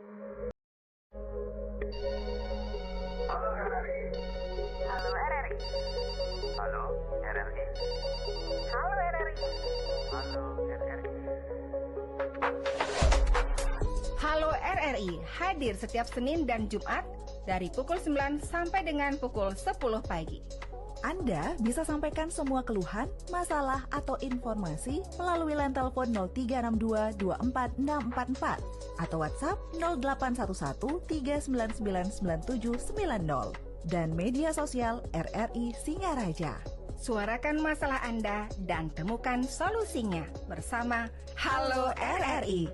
Halo RRI. Halo RRI. Halo RRI. Halo RRI. Halo RRI hadir setiap Senin dan Jumat dari pukul 9 sampai dengan pukul 10 pagi. Anda bisa sampaikan semua keluhan, masalah, atau informasi melalui line telepon 0362 24644 atau WhatsApp 0811 3999790 dan media sosial RRI Singaraja. Suarakan masalah Anda dan temukan solusinya bersama Halo RRI.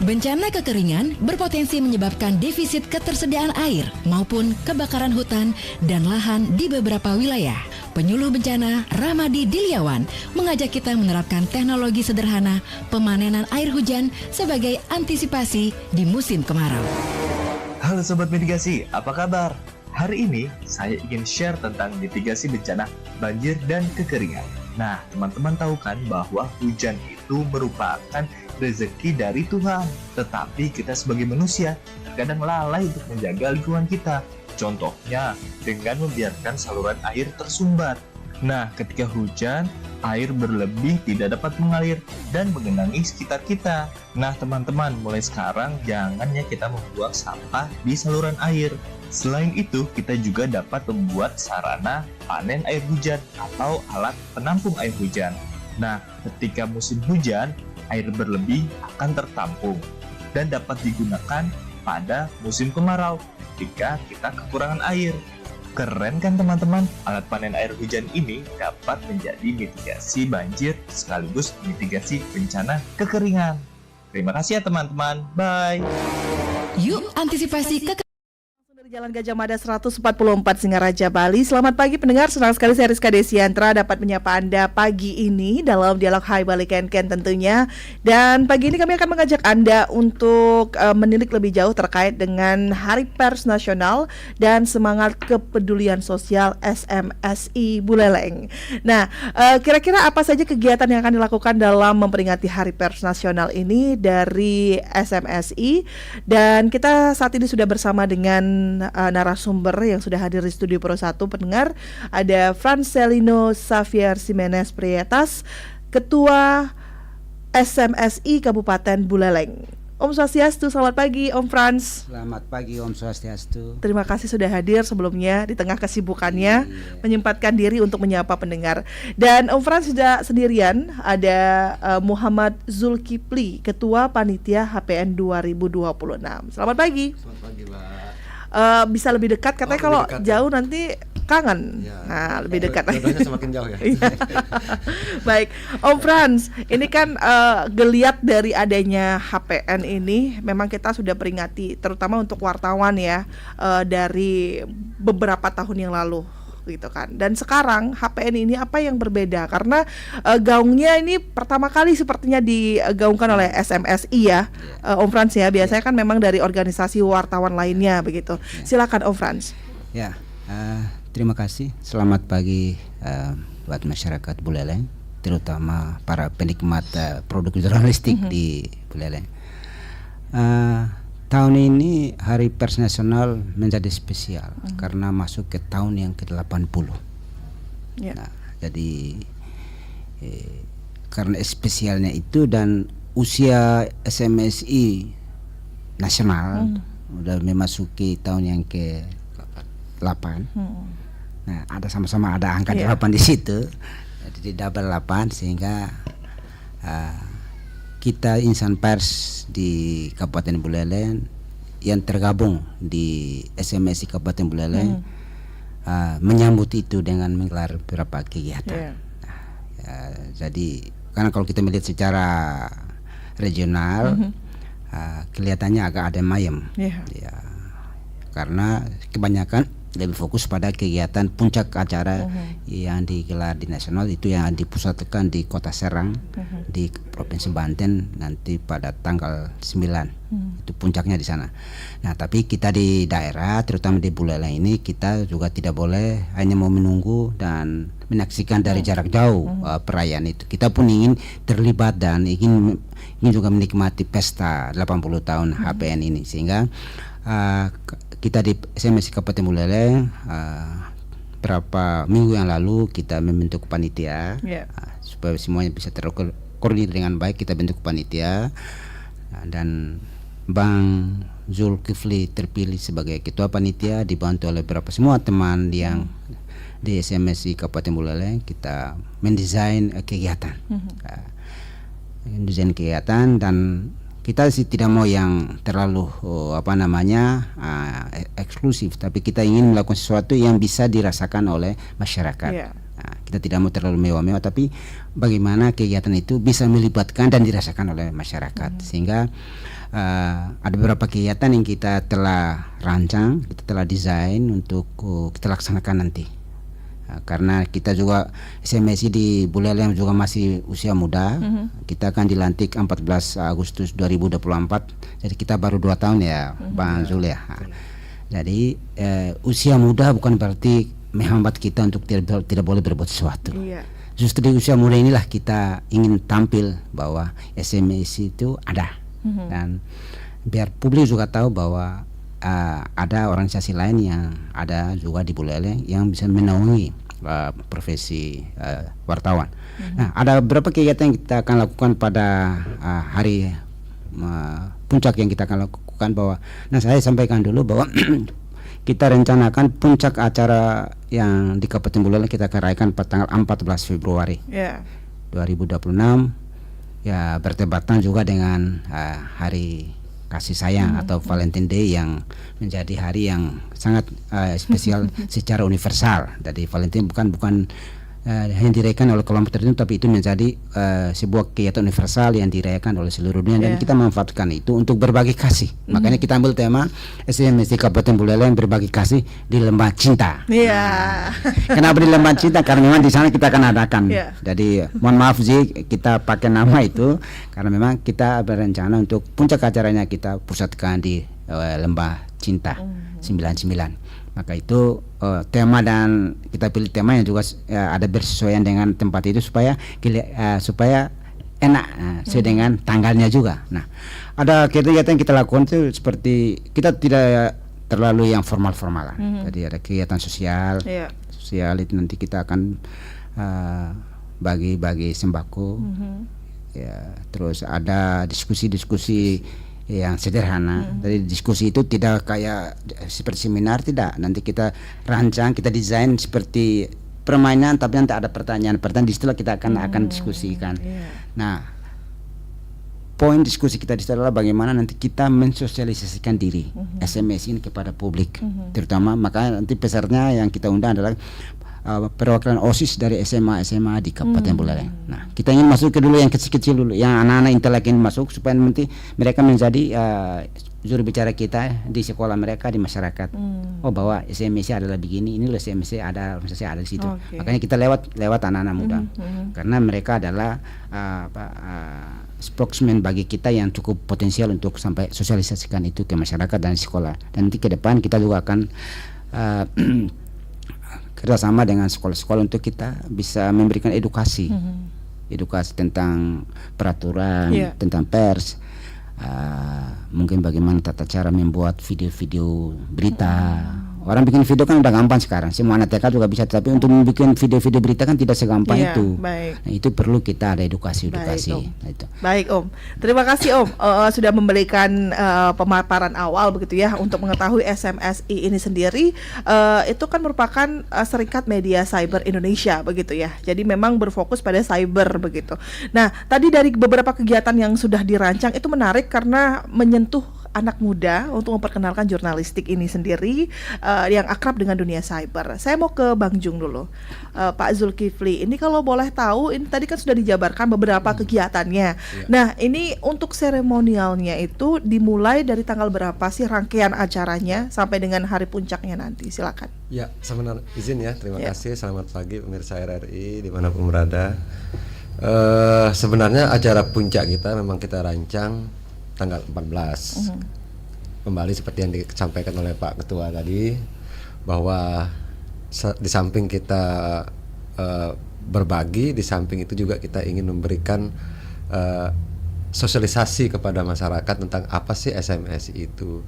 Bencana kekeringan berpotensi menyebabkan defisit ketersediaan air maupun kebakaran hutan dan lahan di beberapa wilayah. Penyuluh bencana Ramadi Diliawan mengajak kita menerapkan teknologi sederhana pemanenan air hujan sebagai antisipasi di musim kemarau. Halo Sobat Mitigasi, apa kabar? Hari ini saya ingin share tentang mitigasi bencana banjir dan kekeringan. Nah, teman-teman tahu kan bahwa hujan itu merupakan rezeki dari Tuhan. Tetapi kita sebagai manusia terkadang lalai untuk menjaga lingkungan kita. Contohnya dengan membiarkan saluran air tersumbat. Nah, ketika hujan, air berlebih tidak dapat mengalir dan menggenangi sekitar kita. Nah, teman-teman, mulai sekarang jangan ya kita membuang sampah di saluran air. Selain itu, kita juga dapat membuat sarana panen air hujan atau alat penampung air hujan. Nah, ketika musim hujan, air berlebih akan tertampung dan dapat digunakan pada musim kemarau ketika kita kekurangan air. Keren kan teman-teman? Alat panen air hujan ini dapat menjadi mitigasi banjir sekaligus mitigasi bencana kekeringan. Terima kasih ya teman-teman. Bye. Yuk antisipasi kekeringan. Dari Jalan Gajah Mada 144 Singaraja, Bali. Selamat pagi pendengar, senang sekali saya Rizka Desiantra dapat menyapa Anda pagi ini dalam dialog Hai Bali Ken tentunya. Dan pagi ini kami akan mengajak Anda untuk menilik lebih jauh terkait dengan Hari Pers Nasional dan semangat kepedulian sosial SMSI Buleleng. Nah, kira-kira apa saja kegiatan yang akan dilakukan dalam memperingati Hari Pers Nasional ini dari SMSI? Dan kita saat ini sudah bersama dengan narasumber yang sudah hadir di studio Pro 1 pendengar. Ada Francelino Xavier Jimenez Prietas, Ketua SMSI Kabupaten Buleleng. Om Swastiastu, selamat pagi Om Frans. Selamat pagi Om Swastiastu. Terima kasih sudah hadir sebelumnya di tengah kesibukannya, menyempatkan diri untuk menyapa pendengar. Dan Om Frans sudah sendirian, ada Muhammad Zulkifli, Ketua Panitia HPN 2026. Selamat pagi. Selamat pagi Mbak. Bisa lebih dekat, katanya kalau dekat, jauh nanti kangen. Ya, nah, lebih dekat. Jodohnya semakin jauh ya. Baik, Om Frans, ini kan geliat dari adanya HPN ini, memang kita sudah peringati, terutama untuk wartawan ya, dari beberapa tahun yang lalu. gitu kan. Dan sekarang HPN ini apa yang berbeda? Karena gaungnya ini pertama kali sepertinya digaungkan oleh SMSI ya, Om Frans ya. Biasanya kan memang dari organisasi wartawan lainnya begitu. Silakan Om Frans. Ya, terima kasih. Selamat pagi buat masyarakat Buleleng, terutama para penikmat produk jurnalistik di Buleleng. Tahun ini Hari Pers Nasional menjadi spesial karena masuk ke tahun yang ke-80. Nah, jadi karena spesialnya itu dan usia SMSI nasional udah memasuki tahun yang ke-8. Nah, ada sama-sama ada angka 8 di situ. Jadi double 8 sehingga kita insan pers di Kabupaten Buleleng yang tergabung di SMSI Kabupaten Buleleng menyambut itu dengan menggelar beberapa kegiatan. Jadi karena kalau kita melihat secara regional kelihatannya agak ada mayem, ya, karena kebanyakan lebih fokus pada kegiatan puncak acara yang digelar di nasional, itu yang dipusatkan di Kota Serang di Provinsi Banten nanti pada tanggal 9. Itu puncaknya di sana. Nah, tapi kita di daerah terutama di Buleleng ini kita juga tidak boleh hanya mau menunggu dan menyaksikan dari jarak jauh perayaan itu. Kita pun ingin terlibat dan ingin juga menikmati pesta 80 tahun HPN ini, sehingga kita di SMSI Kabupaten Buleleng berapa minggu yang lalu kita membentuk panitia supaya semuanya bisa terkoordinir dengan baik. Kita bentuk panitia dan Bang Zulkifli terpilih sebagai ketua panitia dibantu oleh beberapa semua teman yang di SMSI Kabupaten Buleleng. Kita mendesain kegiatan, mendesain kegiatan dan kita sih tidak mau yang terlalu eksklusif, tapi kita ingin melakukan sesuatu yang bisa dirasakan oleh masyarakat. Nah, kita tidak mau terlalu mewah-mewah, tapi bagaimana kegiatan itu bisa melibatkan dan dirasakan oleh masyarakat. Sehingga ada beberapa kegiatan yang kita telah rancang, kita telah desain untuk kita laksanakan nanti. Karena kita juga SMSI di Buleleng juga masih usia muda. Kita akan dilantik 14 Agustus 2024. Jadi kita baru 2 tahun ya, Bang Zul ya. Jadi usia muda bukan berarti menghambat kita untuk tidak boleh berbuat sesuatu. Justru di usia muda inilah kita ingin tampil bahwa SMSI itu ada. Dan biar publik juga tahu bahwa ada organisasi lain yang ada juga di Buleleng yang bisa menaungi profesi wartawan. Nah, ada beberapa kegiatan yang kita akan lakukan pada hari puncak yang kita akan lakukan bahwa, nah saya sampaikan dulu bahwa kita rencanakan puncak acara yang di Kabupaten Buleleng kita akan rayakan pada tanggal 14 Februari 2026. Ya, bertepatan juga dengan hari kasih sayang atau Valentine Day yang menjadi hari yang sangat spesial secara universal. Jadi Valentine bukan hanya dirayakan oleh kelompok tertentu, tapi itu menjadi sebuah kegiatan universal yang dirayakan oleh seluruh dunia dan kita memanfaatkan itu untuk berbagi kasih. Makanya kita ambil tema SMSI Kabupaten Buleleng berbagi kasih di Lembah Cinta. Kenapa di Lembah Cinta? Karena memang di sana kita akan adakan. Jadi mohon maaf Zi, kita pakai nama itu karena memang kita berencana untuk puncak acaranya kita pusatkan di Lembah Cinta 99. Maka itu tema, dan kita pilih tema yang juga ada bersesuaian dengan tempat itu supaya enak sesuai dengan tanggalnya juga. Nah, ada kegiatan yang kita lakukan itu seperti kita tidak terlalu yang formal-formal. Jadi ada kegiatan sosial. Sosial itu nanti kita akan bagi-bagi sembako. Ya, terus ada diskusi-diskusi yang sederhana. Jadi diskusi itu tidak kayak seperti seminar, tidak. Nanti kita rancang, kita desain seperti permainan, tapi nanti ada pertanyaan-pertanyaan di situ kita akan diskusikan. Nah, poin diskusi kita di situ adalah bagaimana nanti kita mensosialisasikan diri SMS ini kepada publik, terutama maka nanti pesertanya yang kita undang adalah perwakilan OSIS dari SMA di Kabupaten Buleleng. Nah, kita ingin masuk ke dulu yang kecil-kecil dulu, yang anak-anak intelek ini masuk supaya nanti mereka menjadi juru bicara kita di sekolah mereka, di masyarakat. Oh, bahwa SMSI adalah begini, ini loh SMSI ada, organisasi ada di situ. Makanya kita lewat anak-anak muda, karena mereka adalah spokesman bagi kita yang cukup potensial untuk sampai sosialisasikan itu ke masyarakat dan sekolah. Dan nanti ke depan kita juga akan kerjasama dengan sekolah-sekolah untuk kita bisa memberikan edukasi tentang peraturan, tentang pers, mungkin bagaimana tata cara membuat video-video berita. Orang bikin video kan udah gampang sekarang, semua anak TK juga bisa, tapi untuk membuat video-video berita kan tidak segampang itu. Nah, itu perlu kita ada edukasi. Baik Om, terima kasih Om sudah memberikan pemaparan awal begitu ya untuk mengetahui SMSI ini sendiri. Itu kan merupakan Serikat Media Cyber Indonesia begitu ya. Jadi memang berfokus pada cyber begitu. Nah, tadi dari beberapa kegiatan yang sudah dirancang itu menarik karena menyentuh anak muda untuk memperkenalkan jurnalistik ini sendiri yang akrab dengan dunia cyber. Saya mau ke Bang Jung dulu, Pak Zulkifli. Ini kalau boleh tahu, ini tadi kan sudah dijabarkan beberapa kegiatannya. Nah, ini untuk seremonialnya itu dimulai dari tanggal berapa sih rangkaian acaranya sampai dengan hari puncaknya nanti? Silakan. Ya, sebenarnya izin ya. Terima kasih. Selamat pagi pemirsa RRI dimanapun berada. Sebenarnya acara puncak kita memang kita rancang tanggal 14. Kembali seperti yang disampaikan oleh Pak Ketua tadi, bahwa di samping kita berbagi, di samping itu juga kita ingin memberikan sosialisasi kepada masyarakat tentang apa sih SMSI itu.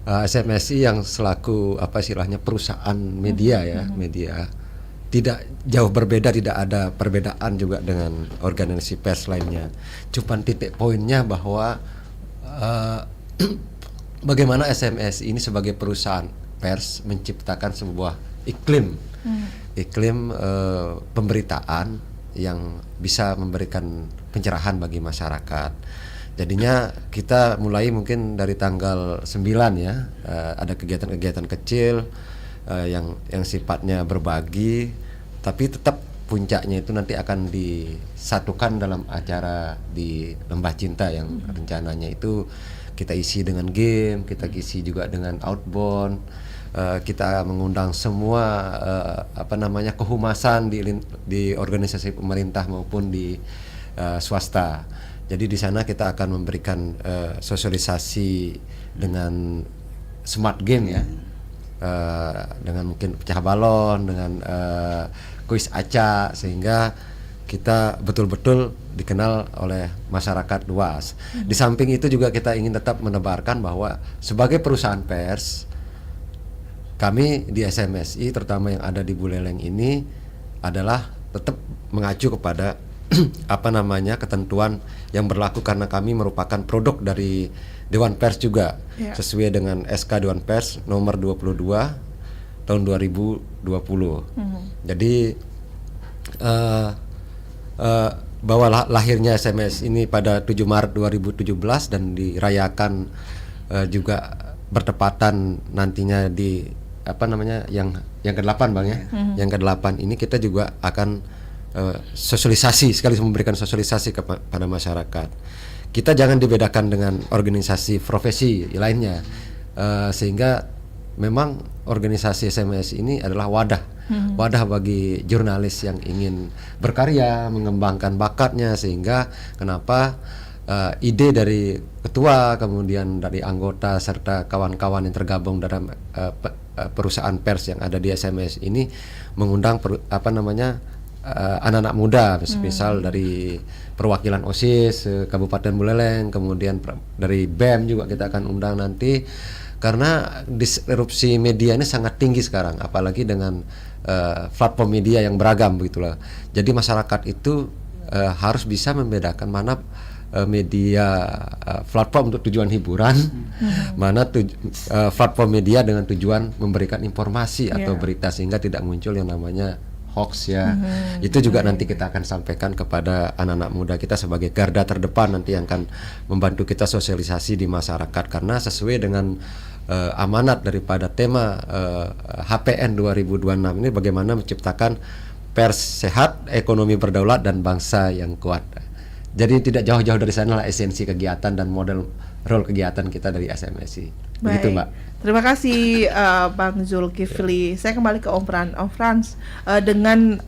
SMSI yang selaku apa istilahnya perusahaan media ya, media tidak jauh berbeda, tidak ada perbedaan juga dengan organisasi pers lainnya. Cuman titik poinnya bahwa bagaimana SMSI ini sebagai perusahaan pers menciptakan sebuah iklim pemberitaan yang bisa memberikan pencerahan bagi masyarakat. Jadinya kita mulai mungkin dari tanggal 9 ya, ada kegiatan-kegiatan kecil yang sifatnya berbagi, tapi tetap puncaknya itu nanti akan disatukan dalam acara di Lembah Cinta yang rencananya itu kita isi dengan game, kita isi juga dengan outbound, kita mengundang semua kehumasan di organisasi pemerintah maupun di swasta. Jadi di sana kita akan memberikan sosialisasi dengan smart game ya, dengan mungkin pecah balon, dengan kuis acak, sehingga kita betul-betul dikenal oleh masyarakat luas. Di samping itu juga kita ingin tetap menebarkan bahwa sebagai perusahaan pers, kami di SMSI terutama yang ada di Buleleng ini adalah tetap mengacu kepada ketentuan yang berlaku, karena kami merupakan produk dari Dewan Pers juga, sesuai dengan SK Dewan Pers nomor 22 tahun 2020. Jadi bahwa lahirnya SMS ini pada 7 Maret 2017 dan dirayakan juga bertepatan nantinya di yang ke-8 Bang ya. Yang ke-8 ini kita juga akan sosialisasi, sekaligus memberikan sosialisasi kepada masyarakat. Kita jangan dibedakan dengan organisasi profesi lainnya, sehingga memang organisasi SMS ini adalah wadah bagi jurnalis yang ingin berkarya, mengembangkan bakatnya, sehingga kenapa ide dari ketua, kemudian dari anggota serta kawan-kawan yang tergabung dalam perusahaan pers yang ada di SMS ini mengundang anak-anak muda, misal dari perwakilan OSIS Kabupaten Buleleng, kemudian dari BEM juga kita akan undang nanti, karena disrupsi media ini sangat tinggi sekarang, apalagi dengan platform media yang beragam begitulah. Jadi masyarakat itu harus bisa membedakan mana media platform untuk tujuan hiburan, mana platform media dengan tujuan memberikan informasi atau berita, sehingga tidak muncul yang namanya hoax ya. Itu juga nanti kita akan sampaikan kepada anak-anak muda kita sebagai garda terdepan nanti yang akan membantu kita sosialisasi di masyarakat, karena sesuai dengan amanat daripada tema HPN 2026 ini, bagaimana menciptakan pers sehat, ekonomi berdaulat, dan bangsa yang kuat. Jadi tidak jauh-jauh dari sana lah esensi kegiatan dan model role kegiatan kita dari SMSI. Begitu, Mbak. Terima kasih Bang Zulkifli. Saya kembali ke Om Frans dengan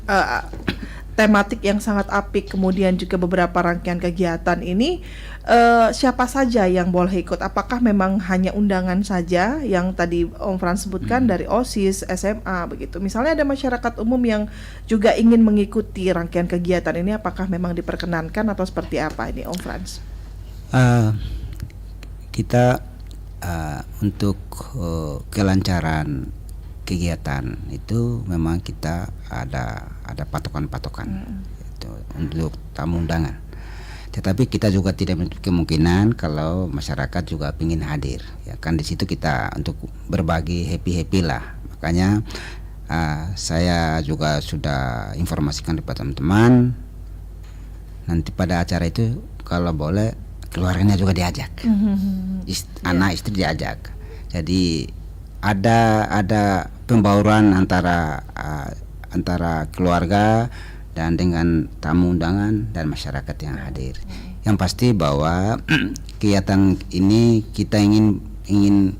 tematik yang sangat apik, kemudian juga beberapa rangkaian kegiatan ini, siapa saja yang boleh ikut? Apakah memang hanya undangan saja yang tadi Om Frans sebutkan dari OSIS, SMA begitu? Misalnya ada masyarakat umum yang juga ingin mengikuti rangkaian kegiatan ini, apakah memang diperkenankan atau seperti apa ini, Om Frans? Kita untuk kelancaran kegiatan itu memang kita ada patokan-patokan itu untuk tamu undangan. Tetapi kita juga tidak menutup kemungkinan kalau masyarakat juga ingin hadir, ya kan di situ kita untuk berbagi happy lah. Makanya saya juga sudah informasikan kepada teman-teman, nanti pada acara itu kalau boleh keluarganya juga diajak, anak istri diajak. Jadi ada pembauran antara keluarga dan dengan tamu undangan dan masyarakat yang hadir. Yang pasti bahwa kegiatan ini kita ingin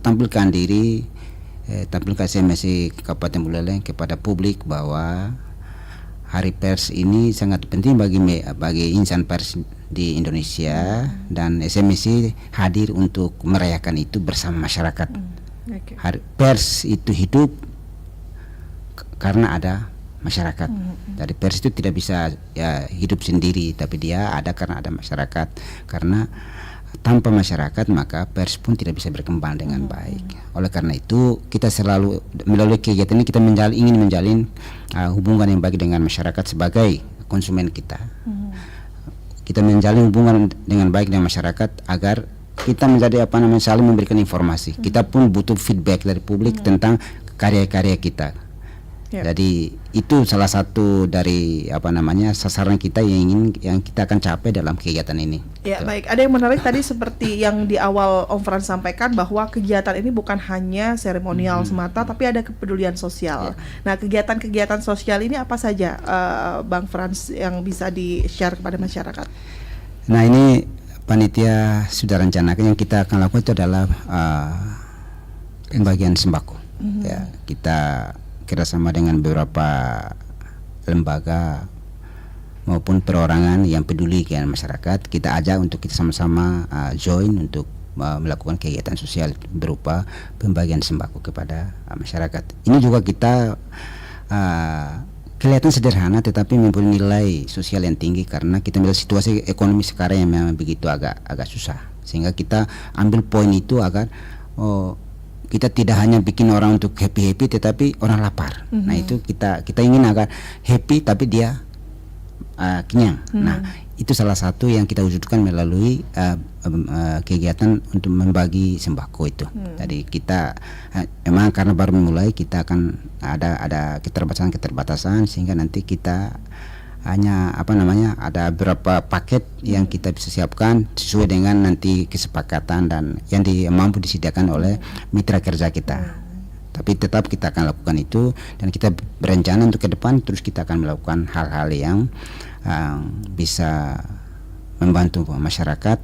tampilkan diri, tampilkan SMSI Kabupaten Buleleng kepada publik bahwa Hari Pers ini sangat penting bagi insan pers di Indonesia, dan SMSI hadir untuk merayakan itu bersama masyarakat. Hari Pers itu hidup karena ada masyarakat. Dari pers itu tidak bisa ya hidup sendiri, tapi dia ada karena ada masyarakat. Karena tanpa masyarakat maka pers pun tidak bisa berkembang dengan baik. Oleh karena itu kita selalu melalui kegiatan ini kita ingin menjalin hubungan yang baik dengan masyarakat sebagai konsumen kita. Kita menjalin hubungan dengan baik dengan masyarakat agar kita menjadi saling memberikan informasi. Kita pun butuh feedback dari publik tentang karya-karya kita. Jadi itu salah satu dari sasaran kita yang kita akan capai dalam kegiatan ini. Ya, baik. Ada yang menarik tadi seperti yang di awal Om Frans sampaikan bahwa kegiatan ini bukan hanya seremonial semata, tapi ada kepedulian sosial. Nah, kegiatan-kegiatan sosial ini apa saja, Bang Frans, yang bisa di-share kepada masyarakat? Nah, ini panitia sudah rencanakan yang kita akan lakukan itu adalah pembagian sembako. Ya, kita kerjasama dengan beberapa lembaga maupun perorangan yang peduli dengan masyarakat. Kita ajak untuk kita sama-sama join untuk melakukan kegiatan sosial berupa pembagian sembako kepada masyarakat. Ini juga kita kelihatan sederhana tetapi mempunyai nilai sosial yang tinggi karena kita melihat situasi ekonomi sekarang yang memang begitu agak susah, sehingga kita ambil poin itu agar kita tidak hanya bikin orang untuk happy tetapi orang lapar. Nah, itu kita ingin agar happy tapi dia kenyang. Nah, itu salah satu yang kita wujudkan melalui kegiatan untuk membagi sembako itu. Jadi kita memang karena baru memulai, kita akan ada keterbatasan sehingga nanti kita hanya ada beberapa paket yang kita bisa siapkan sesuai dengan nanti kesepakatan dan yang mampu disediakan oleh mitra kerja kita. Tapi tetap kita akan lakukan itu, dan kita berencana untuk ke depan terus kita akan melakukan hal-hal yang bisa membantu masyarakat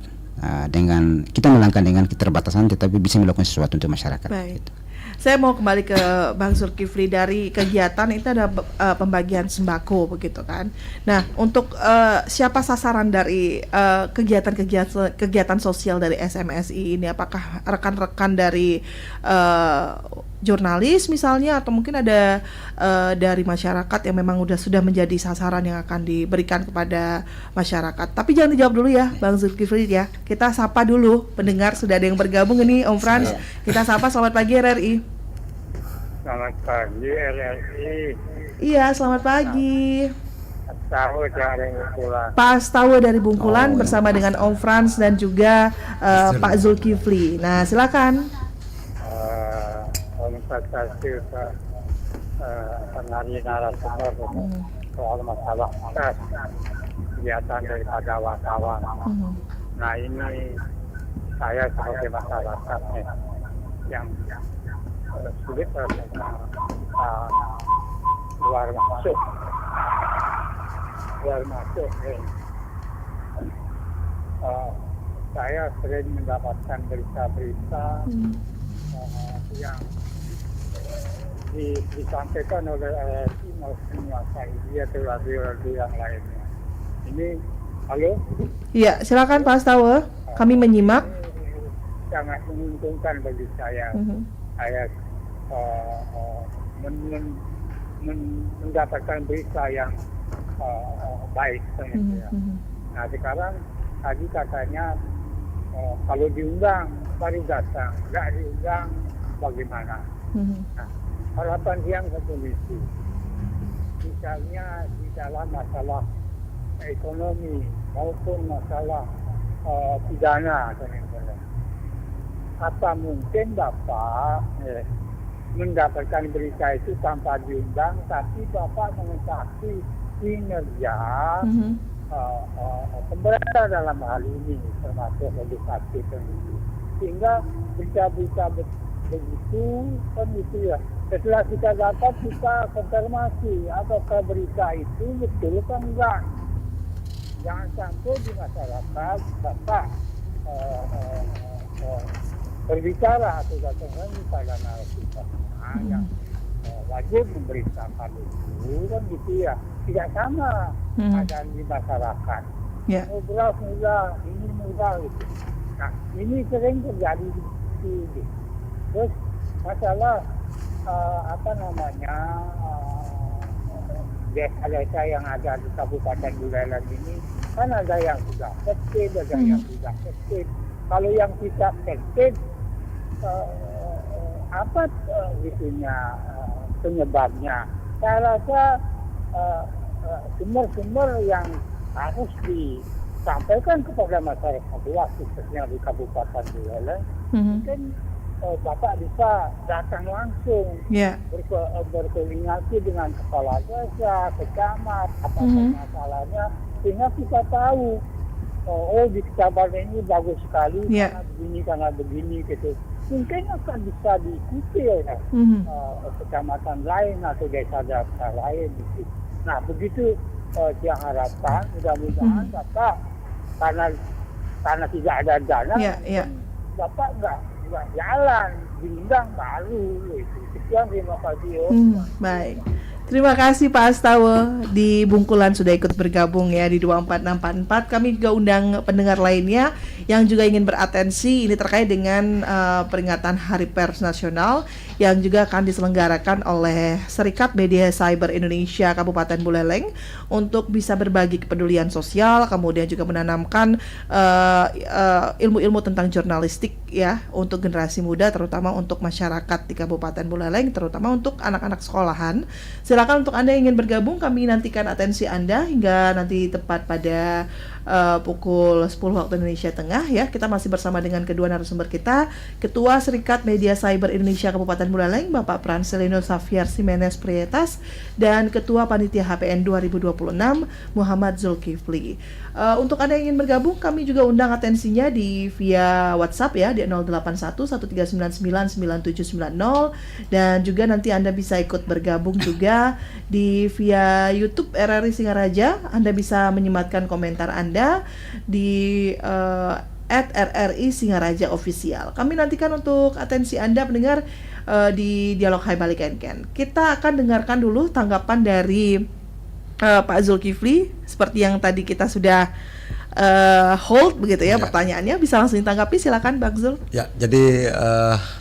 dengan kita melangkah dengan keterbatasan tetapi bisa melakukan sesuatu untuk masyarakat. Baik. Saya mau kembali ke Bang Zulkifli. Dari kegiatan itu ada pembagian sembako begitu kan. Nah, untuk siapa sasaran dari kegiatan sosial dari SMSI ini? Apakah rekan-rekan dari jurnalis misalnya, atau mungkin ada dari masyarakat yang memang sudah menjadi sasaran yang akan diberikan kepada masyarakat? Tapi jangan dijawab dulu ya, Bang Zulkifli ya. Kita sapa dulu pendengar, sudah ada yang bergabung ini, Om Frans. Kita sapa. Selamat pagi RRI. Selamat pagi RRI. Iya, selamat pagi. Tahu dari Bungkulan. Pak Astawa dari Bungkulan bersama dengan Om Frans dan juga Pak Zulkifli. Nah, silakan. Terima kasih Pak penari narasumber soal masalah kegiatan daripada wartawan. Nah, ini saya sebagai masyarakat yang sulit keluar masuk termasuk saya sering mendapatkan berita-berita yang disampaikan oleh RRI maupun menguasai dia atau radio-radio yang lainnya. Ini, halo? Iya, silakan Pak Astawa. Kami menyimak. Sangat menguntungkan bagi saya. Saya mendapatkan berita yang baik. Nah sekarang tadi katanya kalau diundang baru datang, nggak diundang bagaimana? Nah, harapan yang satu misi, misalnya di dalam masalah ekonomi maupun masalah pidana, apa mungkin Bapak mendapatkan berita itu tanpa diundang, tapi Bapak mengetahui kinerja pemerintah dalam hal ini, termasuk legislatif sehingga berita-berita begitu kan gitu ya. Setelah kita dapat, kita konfirmasi apakah berita itu betul atau enggak. Jangan sampai di masyarakat Bapak berbicara atau datang pada narasi yang wajib memberitakan itu kan gitu ya. Tidak sama keadaan di masyarakat. Beras murah, ini murah gitu. Nah ini sering terjadi di situ. Terus masalah desa-desa yang ada di Kabupaten Buleleng ini kan ada yang sudah aktif, ada yang tidak aktif. Kalau yang tidak aktif, apa penyebabnya? Saya rasa sumber-sumber yang harus disampaikan kepada masyarakat luas, khususnya di Kabupaten Buleleng, mungkin Bapak bisa datang langsung, berkoordinasi dengan kepala desa, camat, apa masalahnya, sehingga kita tahu, di kecamatan ini bagus sekali, karena begini gitu. Mungkin akan bisa diikuti oleh kecamatan lain atau desa-desa lain. Gitu. Nah begitu yang harapkan, mudah-mudahan Bapak karena tidak ada dana, Bapak nggak jalan, diundang baru. Sekian, terima kasih. Baik. Terima kasih Pak Astawa di Bungkulan sudah ikut bergabung ya di 24644. Kami juga undang pendengar lainnya yang juga ingin beratensi ini terkait dengan peringatan Hari Pers Nasional yang juga akan diselenggarakan oleh Serikat Media Cyber Indonesia Kabupaten Buleleng untuk bisa berbagi kepedulian sosial, kemudian juga menanamkan ilmu-ilmu tentang jurnalistik ya untuk generasi muda, terutama untuk masyarakat di Kabupaten Buleleng, terutama untuk anak-anak sekolahan. Silakan untuk Anda yang ingin bergabung, kami nantikan atensi Anda hingga nanti tepat pada pukul 10 waktu Indonesia Tengah ya. Kita masih bersama dengan kedua narasumber kita, Ketua Serikat Media Cyber Indonesia Kabupaten Buleleng, Bapak Pranselino Xavier Ximenez Prietas, dan Ketua Panitia HPN 2026, Muhammad Zulkifli. Untuk Anda yang ingin bergabung, kami juga undang atensinya via WhatsApp ya di 081-1399-9790, dan juga nanti Anda bisa ikut bergabung juga via YouTube RRI Singaraja. Anda bisa menyematkan komentar Anda di @RRI Singaraja Official. Kami nantikan untuk atensi Anda pendengar di Dialog Hai Balik Ken. Kita akan dengarkan dulu tanggapan dari Pak Zulkifli seperti yang tadi kita sudah hold begitu ya, pertanyaannya bisa langsung ditanggapi, silakan Bang Zul. Ya, jadi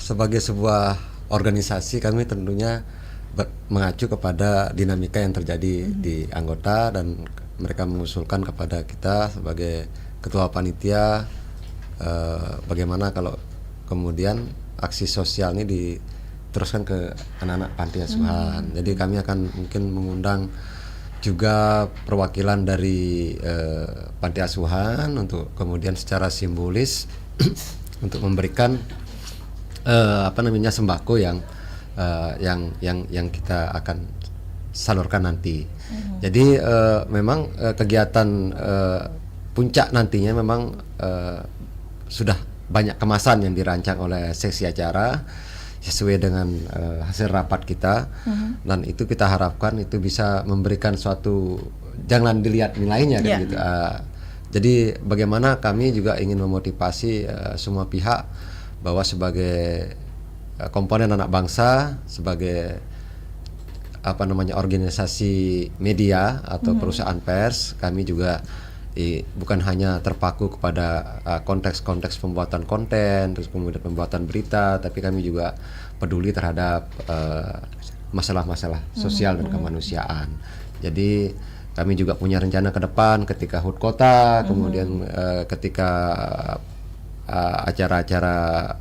sebagai sebuah organisasi kami tentunya mengacu kepada dinamika yang terjadi di anggota, dan mereka mengusulkan kepada kita sebagai ketua panitia bagaimana kalau kemudian aksi sosial ini diteruskan ke anak-anak panti asuhan. Jadi kami akan mungkin mengundang juga perwakilan dari panti asuhan untuk kemudian secara simbolis untuk memberikan sembako yang kita akan salurkan nanti. Jadi memang kegiatan puncak nantinya memang sudah banyak kemasan yang dirancang oleh seksi acara sesuai dengan hasil rapat kita, dan itu kita harapkan itu bisa memberikan suatu jangan dilihat nilainya kan gitu. Jadi bagaimana kami juga ingin memotivasi semua pihak bahwa sebagai komponen anak bangsa, sebagai organisasi media atau perusahaan pers, kami juga bukan hanya terpaku kepada konteks-konteks pembuatan konten, terus kemudian pembuatan berita, tapi kami juga peduli terhadap masalah-masalah sosial dan kemanusiaan. Jadi kami juga punya rencana ke depan ketika HUT kota, kemudian ketika acara-acara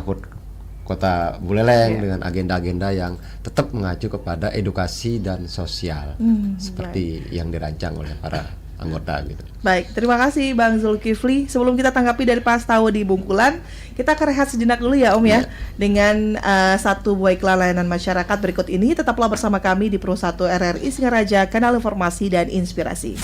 HUT Kota Buleleng dengan agenda-agenda yang tetap mengacu kepada edukasi dan sosial seperti yang dirancang oleh para anggota gitu. Baik, terima kasih Bang Zulkifli. Sebelum kita tanggapi dari Pak Astawa di Bungkulan, kita akan rehat sejenak dulu ya Om ya. Dengan satu buah iklan layanan masyarakat berikut ini. Tetaplah bersama kami di Pro 1 RRI Singaraja, kanal informasi dan inspirasi.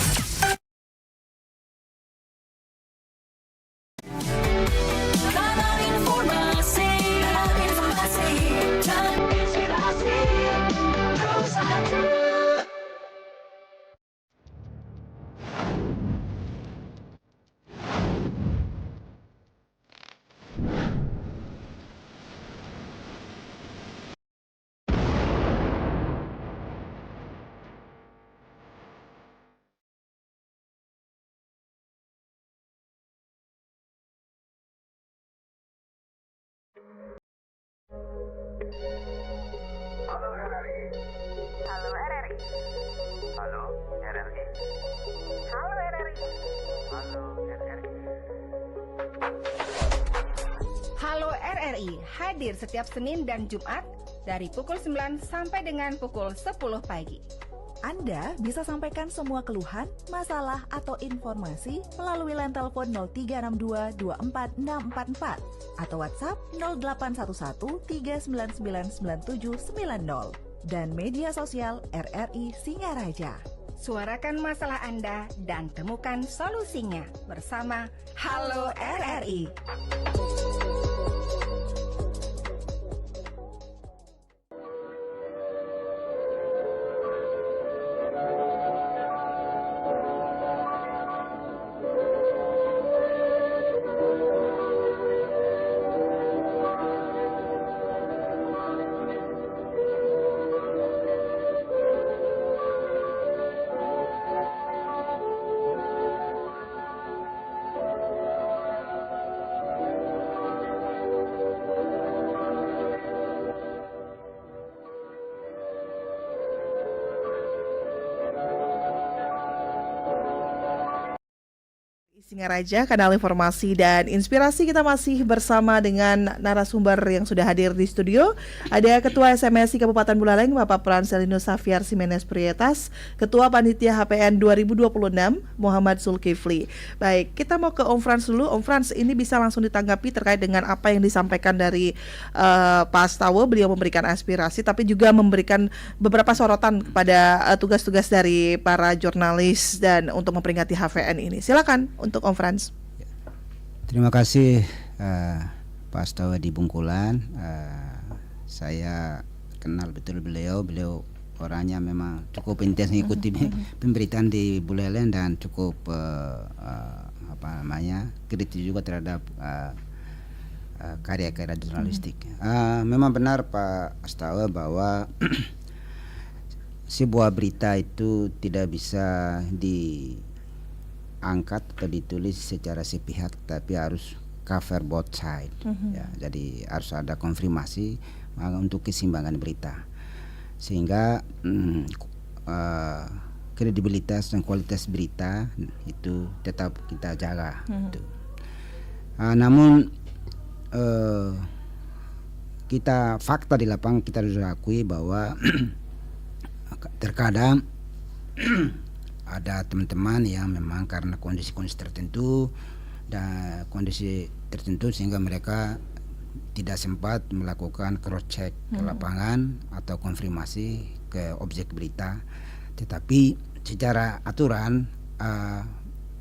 Halo RRI. Halo RRI. Halo RRI. Halo RRI. Halo RRI hadir setiap Senin dan Jumat dari pukul 9 sampai dengan pukul 10 pagi. Anda bisa sampaikan semua keluhan, masalah, atau informasi melalui line telepon 0362 24644 atau WhatsApp 0811 399 9790 dan media sosial RRI Singaraja. Suarakan masalah Anda dan temukan solusinya bersama Halo RRI. Singaraja, kanal informasi dan inspirasi. Kita masih bersama dengan narasumber yang sudah hadir di studio. Ada Ketua SMSI Kabupaten Buleleng, Bapak Francelino Xavier Ximenez Prietas, Ketua Panitia HPN 2026, Muhammad Zulkifli. Baik, kita mau ke Om Frans dulu. Om Frans, ini bisa langsung ditanggapi terkait dengan apa yang disampaikan dari Pak Astawa. Beliau memberikan aspirasi, tapi juga memberikan beberapa sorotan kepada tugas-tugas dari para jurnalis dan untuk memperingati HVN ini. Silakan untuk Om Frans. Terima kasih Pak Astawa di Bungkulan. Saya kenal betul beliau orangnya memang cukup intens mengikuti pemberitaan di Buleleng dan cukup kritis juga terhadap karya-karya jurnalistik. Memang benar Pak Astawa bahwa sebuah berita itu tidak bisa diangkat atau ditulis secara sepihak, tapi harus cover both side. Ya, jadi harus ada konfirmasi untuk keseimbangan berita, sehingga kredibilitas dan kualitas berita itu tetap kita jaga. Namun kita fakta di lapangan kita harus akui bahwa terkadang ada teman-teman yang memang karena kondisi-kondisi tertentu dan kondisi tertentu sehingga mereka tidak sempat melakukan cross check ke lapangan atau konfirmasi ke objek berita. Tetapi secara aturan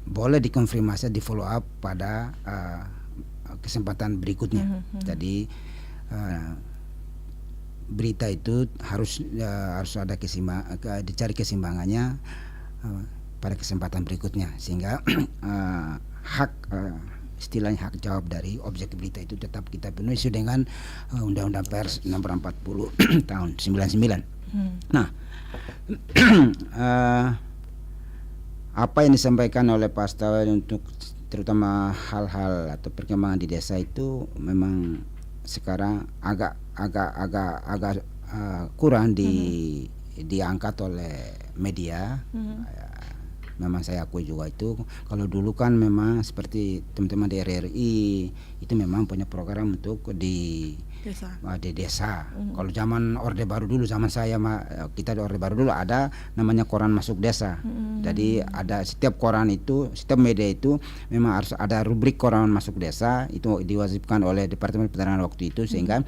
boleh dikonfirmasi, di follow up pada kesempatan berikutnya. Jadi berita itu harus ada dicari keseimbangannya pada kesempatan berikutnya, sehingga istilahnya hak jawab dari objek berita itu tetap kita penuhi dengan Undang-Undang Pers nomor 40 tahun 99. Nah, apa yang disampaikan oleh Pak Astawa untuk terutama hal-hal atau perkembangan di desa itu memang sekarang agak kurang diangkat oleh media. Memang saya akui juga itu. Kalau dulu kan memang seperti teman-teman di RRI itu memang punya program untuk di desa. Kalau zaman Orde Baru dulu, zaman saya kita di Orde Baru dulu ada namanya koran masuk desa. Jadi ada setiap koran itu, setiap media itu memang harus ada rubrik koran masuk desa, itu diwajibkan oleh Departemen Penerangan waktu itu, sehingga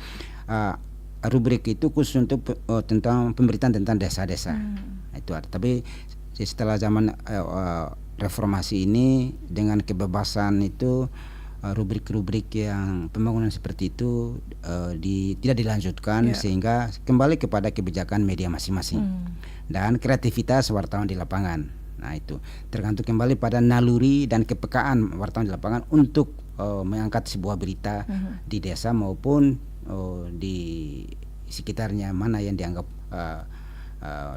rubrik itu khusus untuk tentang pemberitaan tentang desa-desa. Itu ada. Tapi setelah zaman reformasi ini dengan kebebasan itu rubrik-rubrik yang pembangunan seperti itu tidak dilanjutkan, sehingga kembali kepada kebijakan media masing-masing dan kreativitas wartawan di lapangan. Nah, itu tergantung kembali pada naluri dan kepekaan wartawan di lapangan untuk mengangkat sebuah berita di desa maupun di sekitarnya, mana yang dianggap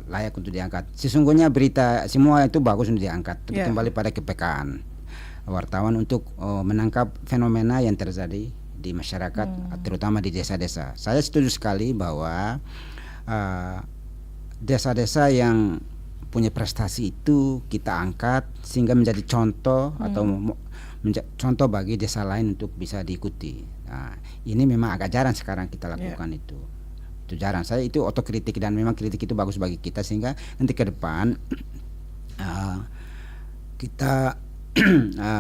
layak untuk diangkat. Sesungguhnya berita semua itu bagus untuk diangkat, tapi kembali pada kepekaan wartawan untuk menangkap fenomena yang terjadi di masyarakat, terutama di desa-desa. Saya setuju sekali bahwa desa-desa yang punya prestasi itu kita angkat sehingga menjadi contoh atau contoh bagi desa lain untuk bisa diikuti. Nah, ini memang agak jarang sekarang kita lakukan itu jarang. Saya itu otokritik, dan memang kritik itu bagus bagi kita, sehingga nanti ke depan kita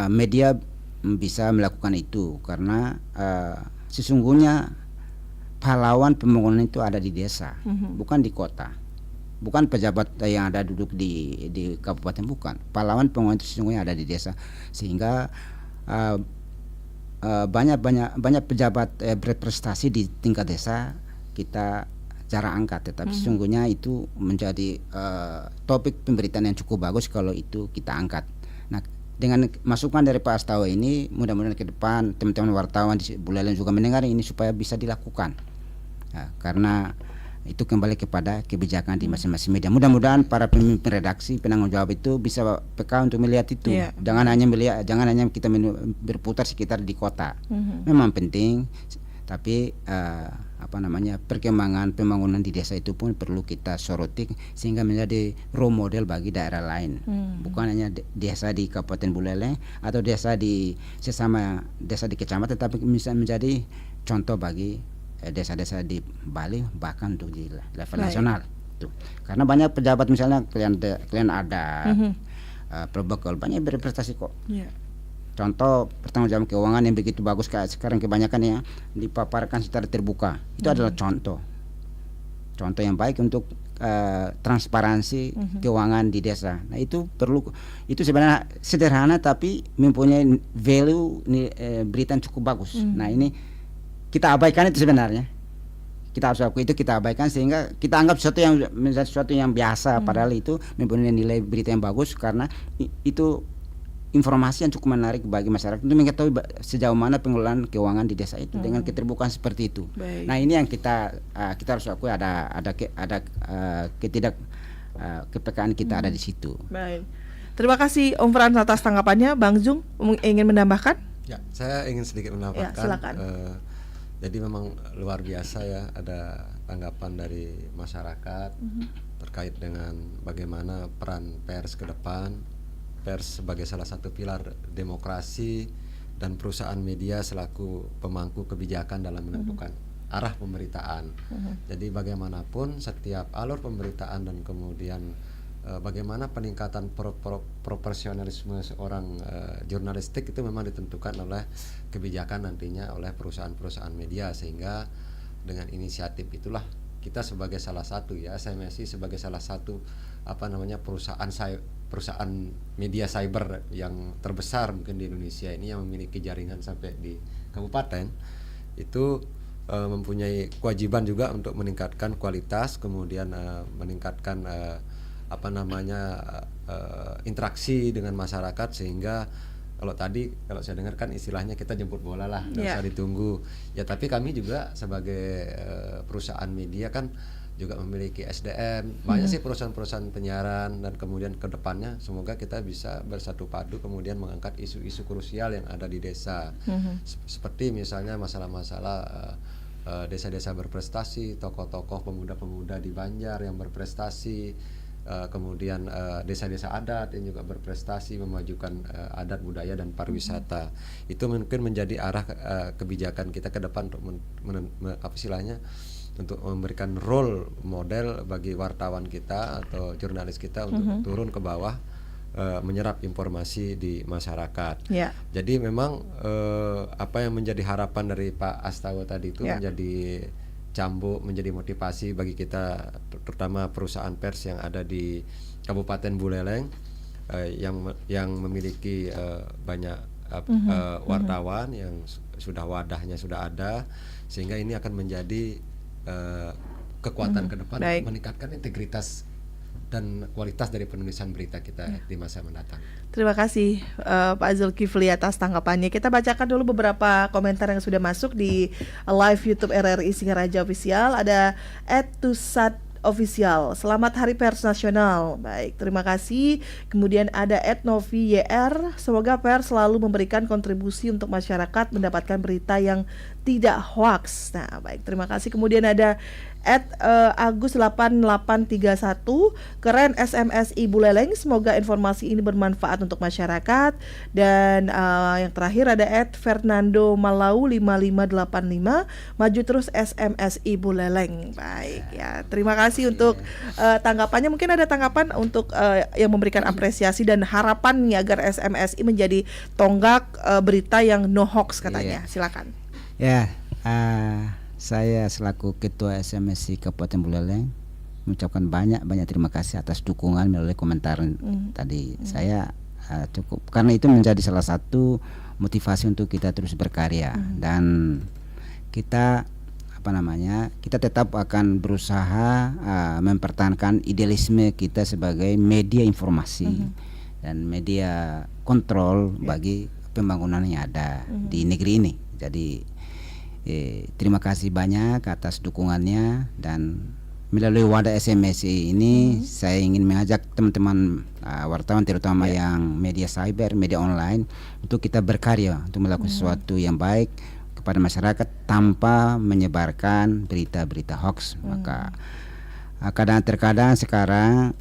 media bisa melakukan itu, karena sesungguhnya pahlawan pembangunan itu ada di desa, bukan di kota, bukan pejabat yang ada duduk di kabupaten, bukan. Pahlawan pembangunan itu sesungguhnya ada di desa, sehingga banyak pejabat berprestasi di tingkat desa kita cara angkat, tetapi sesungguhnya itu menjadi topik pemberitaan yang cukup bagus kalau itu kita angkat. Nah, dengan masukan dari Pak Astawa ini, mudah-mudahan ke depan teman-teman wartawan di Buleleng juga mendengar ini supaya bisa dilakukan. Nah, karena itu kembali kepada kebijakan di masing-masing media. Mudah-mudahan para pemimpin redaksi, penanggung jawab itu bisa peka untuk melihat itu. Jangan hanya kita berputar sekitar di kota. Memang penting, tapi perkembangan pembangunan di desa itu pun perlu kita soroti sehingga menjadi role model bagi daerah lain. Bukan hanya desa di Kabupaten Buleleng atau desa di sesama desa di kecamatan, tapi bisa menjadi contoh bagi desa-desa di Bali, bahkan untuk di level nasional. Tuh. Karena banyak pejabat, misalnya kalian ada protokol, banyak berprestasi kok. Contoh pertanggungjawaban keuangan yang begitu bagus kayak sekarang kebanyakan yang dipaparkan secara terbuka, itu adalah contoh yang baik untuk transparansi keuangan di desa. Nah, itu sebenarnya sederhana tapi mempunyai value berita yang cukup bagus. Nah, ini kita abaikan itu sebenarnya. Kita harus akui itu, kita abaikan sehingga kita anggap sesuatu yang biasa, padahal itu mempunyai nilai berita yang bagus karena itu informasi yang cukup menarik bagi masyarakat untuk mengetahui sejauh mana pengelolaan keuangan di desa itu dengan keterbukaan seperti itu. Baik. Nah, ini yang kita harus akui ada kepekaan kita ada di situ. Baik. Terima kasih Om Frans atas tanggapannya. Bang Jung ingin menambahkan? Ya, saya ingin sedikit menambahkan. Ya, silakan. Jadi memang luar biasa ya, ada tanggapan dari masyarakat terkait dengan bagaimana peran pers ke depan. Pers sebagai salah satu pilar demokrasi dan perusahaan media selaku pemangku kebijakan dalam menentukan arah pemberitaan. Jadi bagaimanapun setiap alur pemberitaan dan kemudian bagaimana peningkatan profesionalisme seorang jurnalistik itu memang ditentukan oleh kebijakan nantinya oleh perusahaan-perusahaan media, sehingga dengan inisiatif itulah kita sebagai salah satu SMSI sebagai salah satu perusahaan media cyber yang terbesar mungkin di Indonesia ini, yang memiliki jaringan sampai di kabupaten, itu mempunyai kewajiban juga untuk meningkatkan kualitas, kemudian meningkatkan interaksi dengan masyarakat, sehingga kalau saya dengar kan istilahnya kita jemput bola lah, nggak usah ditunggu. Ya tapi kami juga sebagai perusahaan media kan juga memiliki SDM, banyak sih perusahaan-perusahaan penyiaran, dan kemudian ke depannya semoga kita bisa bersatu padu kemudian mengangkat isu-isu krusial yang ada di desa. Seperti misalnya masalah-masalah desa-desa berprestasi, tokoh-tokoh pemuda-pemuda di Banjar yang berprestasi, kemudian desa-desa adat yang juga berprestasi memajukan adat, budaya, dan pariwisata. Itu mungkin menjadi arah kebijakan kita ke depan untuk untuk memberikan role model bagi wartawan kita atau jurnalis kita untuk turun ke bawah, menyerap informasi di masyarakat. Jadi memang apa yang menjadi harapan dari Pak Astawa tadi itu menjadi cambuk, menjadi motivasi bagi kita, terutama perusahaan pers yang ada di Kabupaten Buleleng, yang memiliki banyak wartawan yang wadahnya sudah ada, sehingga ini akan menjadi kekuatan ke depan, meningkatkan integritas dan kualitas dari penulisan berita kita di masa mendatang. Terima kasih Pak Zulkifli atas tanggapannya. Kita bacakan dulu beberapa komentar yang sudah masuk di live YouTube RRI Singaraja Official. Ada @tusat Official, selamat Hari Pers Nasional. Baik, terima kasih. Kemudian ada @novi YR, semoga pers selalu memberikan kontribusi untuk masyarakat mendapatkan berita yang tidak hoax. Nah, baik, terima kasih. Kemudian ada @agus8831, keren SMSI Buleleng, semoga informasi ini bermanfaat untuk masyarakat. Dan yang terakhir ada @Fernando Malau 5585, maju terus SMSI Buleleng. Baik ya, terima kasih untuk tanggapannya. Mungkin ada tanggapan untuk yang memberikan apresiasi dan harapannya agar SMSI menjadi tonggak berita yang no hoax katanya. Silakan. Ya, saya selaku Ketua SMSI Kabupaten Buleleng mengucapkan banyak terima kasih atas dukungan melalui komentar tadi. Saya cukup, karena itu menjadi salah satu motivasi untuk kita terus berkarya, dan kita kita tetap akan berusaha mempertahankan idealisme kita sebagai media informasi dan media kontrol bagi pembangunan yang ada di negeri ini. Jadi terima kasih banyak atas dukungannya, dan melalui wadah SMSI ini saya ingin mengajak teman-teman wartawan, terutama yang media cyber, media online, untuk kita berkarya untuk melakukan sesuatu yang baik kepada masyarakat tanpa menyebarkan berita-berita hoax. Maka kadang-kadang sekarang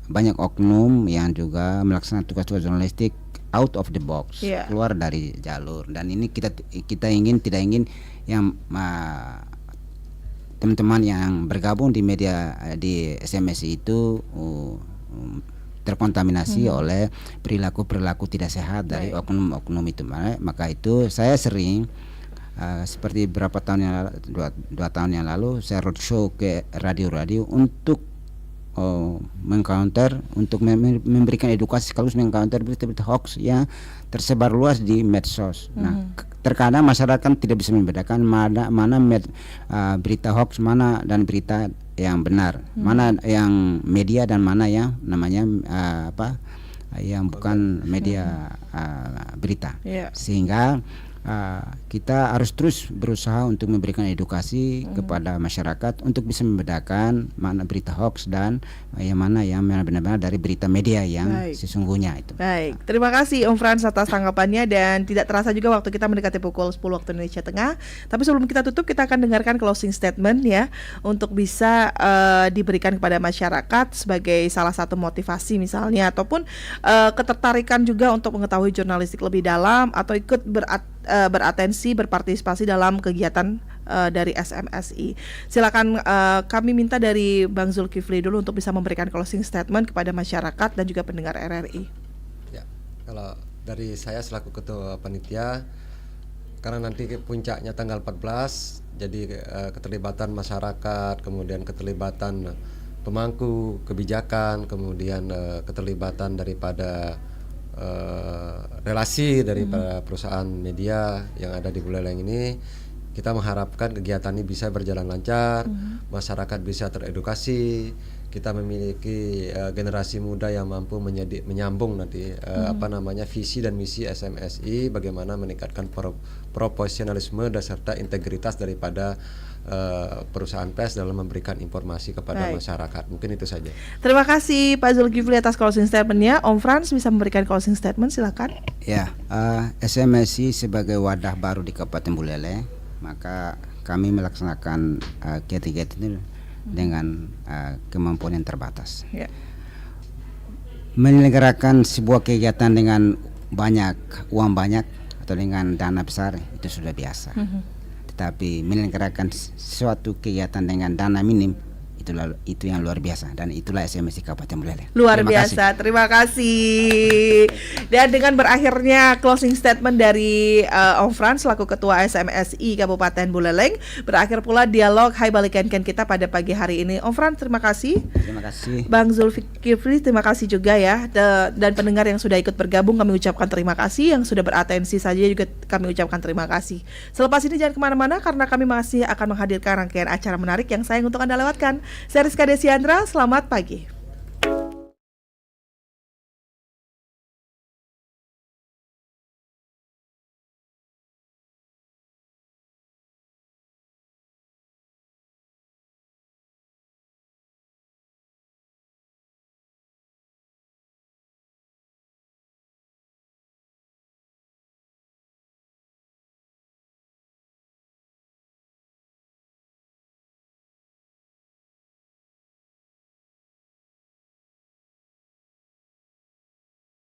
banyak oknum yang juga melaksanakan tugas-tugas jurnalistik out of the box, keluar dari jalur, dan ini kita tidak ingin yang teman-teman yang bergabung di media di SMSI itu terkontaminasi oleh perilaku tidak sehat dari oknum-oknum itu. Maka itu saya sering seperti beberapa tahun yang lalu, 2 tahun yang lalu, saya roadshow ke radio-radio untuk mengcounter, untuk memberikan edukasi sekaligus mengcounter berita-berita hoax yang tersebar luas di medsos. Nah, terkadang masyarakat tidak bisa membedakan mana berita hoax, mana dan berita yang benar, mana yang media dan mana yang namanya yang bukan media berita. Sehingga kita harus terus berusaha untuk memberikan edukasi kepada masyarakat untuk bisa membedakan mana berita hoax dan yang mana benar-benar dari berita media yang sesungguhnya itu. Baik, terima kasih Om Frans atas tanggapannya, dan tidak terasa juga waktu kita mendekati pukul 10 waktu Indonesia Tengah. Tapi sebelum kita tutup, kita akan dengarkan closing statement ya, untuk bisa diberikan kepada masyarakat sebagai salah satu motivasi misalnya, ataupun ketertarikan juga untuk mengetahui jurnalistik lebih dalam, atau ikut beratensi, berpartisipasi dalam kegiatan dari SMSI. Silakan, kami minta dari Bang Zulkifli dulu untuk bisa memberikan closing statement kepada masyarakat dan juga pendengar RRI. Ya, kalau dari saya selaku Ketua Panitia, karena nanti puncaknya tanggal 14, jadi keterlibatan masyarakat, kemudian keterlibatan pemangku kebijakan, kemudian keterlibatan daripada relasi dari para perusahaan media yang ada di Buleleng ini, Kita mengharapkan kegiatan ini bisa berjalan lancar, masyarakat bisa teredukasi, kita memiliki generasi muda yang mampu menyambung nanti visi dan misi SMSI, bagaimana meningkatkan profesionalisme dan serta integritas daripada perusahaan pers dalam memberikan informasi kepada masyarakat. Mungkin itu saja. Terima kasih Pak Zulkifli atas closing statement-nya. Om Frans bisa memberikan closing statement, silakan. Ya, SMSI sebagai wadah baru di Kabupaten Buleleng, maka kami melaksanakan kegiatan ini dengan kemampuan yang terbatas. Menyelenggarakan sebuah kegiatan dengan uang banyak atau dengan dana besar itu sudah biasa. Tapi menyelenggarakan suatu kegiatan dengan dana minim itu yang luar biasa, dan itulah SMSI Kabupaten Buleleng. Luar biasa, terima kasih. Dan dengan berakhirnya closing statement dari Om Frans selaku Ketua SMSI Kabupaten Buleleng, berakhir pula dialog Hai Balikenken kita pada pagi hari ini. Om Frans, terima kasih. Terima kasih. Bang Zulkifli, terima kasih juga ya. Dan pendengar yang sudah ikut bergabung kami ucapkan terima kasih. Yang sudah beratensi saja juga kami ucapkan terima kasih. Selepas ini jangan kemana-mana karena kami masih akan menghadirkan rangkaian acara menarik yang sayang untuk Anda lewatkan. Saya Rizka Desiandra, selamat pagi.